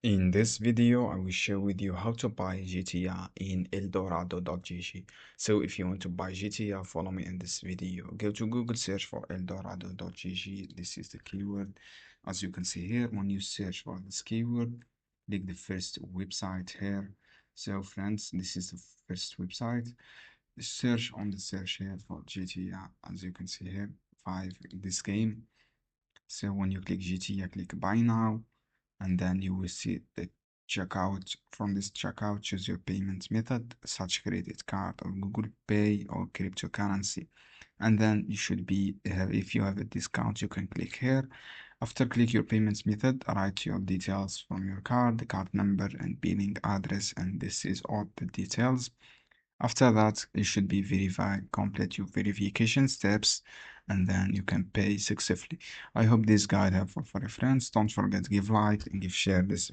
In this video, I will share with you how to buy GTA in Eldorado.gg. So if you want to buy GTA, follow me in this video. Go to Google, search for Eldorado.gg. This is the keyword. As you can see here, when you search for this keyword, click the first website here. So friends, this is the first website. Search on the search here for GTA. As you can see here, 5, this game. So when you click GTA, click buy now, and then you will see the checkout. From this checkout, choose your payment method, such credit card or Google Pay or cryptocurrency. And then you should be, if you have a discount, you can click here. After click your payment method, write your details from your card, the card number and billing address, and this is all the details. After that, you should be complete your verification steps, and then you can pay successfully. I hope this guide helpful for your friends. Don't forget to give like and give share this video.